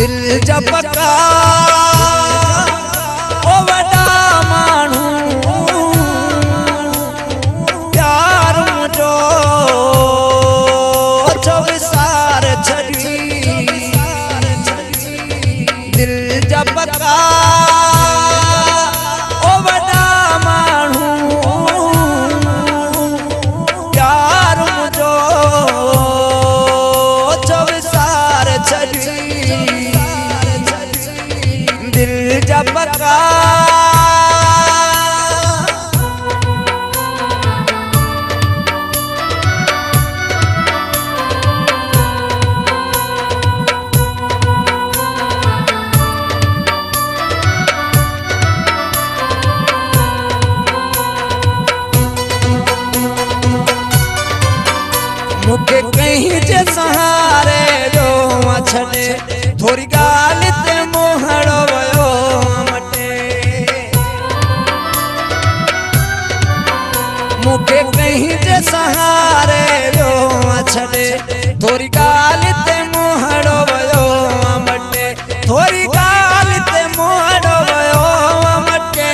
दिल जब का ओ वडा मानू प्यार मुझो छो विसार छड़ी दिल जब का ओ वडा मानू प्यार मुझो छो विसार छड़ी दिल जब का मुखे कहीं जे सहारे जो छड़े थोड़ी गाल ते मोहड़ो वयो मटे मुखे कहीं जे सहारे जो छड़े थोड़ी गाल ते मोहड़ो वयो मटे थोड़ी गाल ते मोहड़ो वयो मटे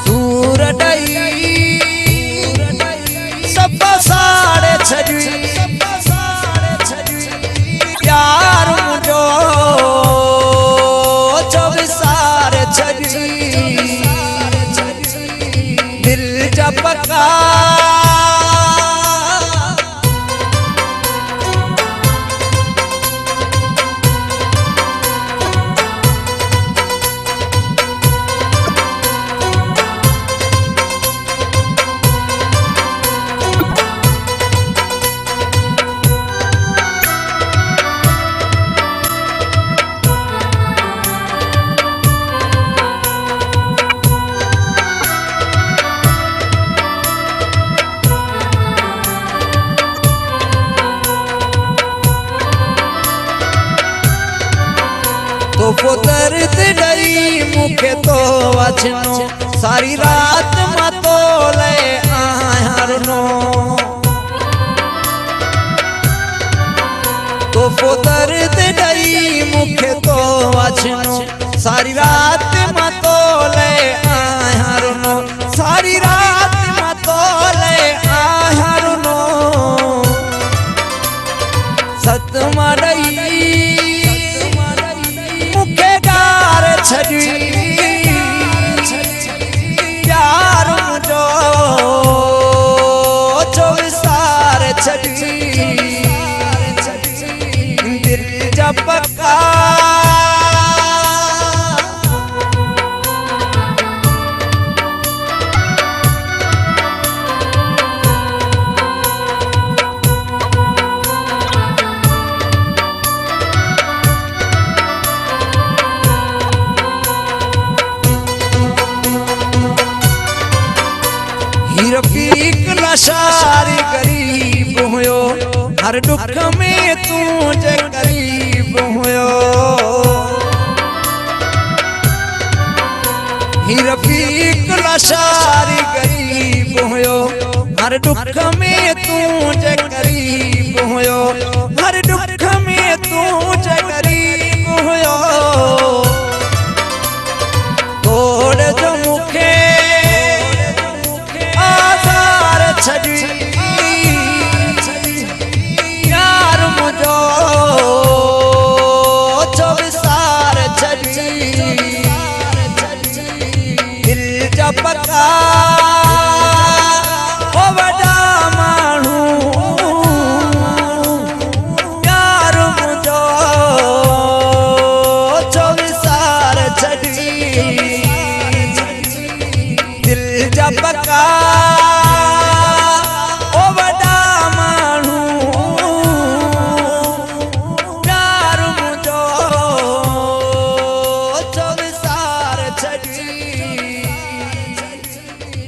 सूर डई सब साड़े छड़ी प्यार मुझो चौबीसार छड़ी दिल जब का तो दर्द डई मुखे तो वचनो सारी रात मतो ले आहरनो तो दर्द डई मुखे तो वचनो सारी रात मतो ले आहरनो सारी रात मतो ले आहरनो सत मड़ई छड़ी प्यार मुझो चौबीसार छड़ी दिल जब का रफीक नशारी गरीब हुयो हर दुख में तू जे करीब हुयो ही रफीक नशारी गरीब हुयो हर दुख में तू जे करीब हुयो हर दुख में तू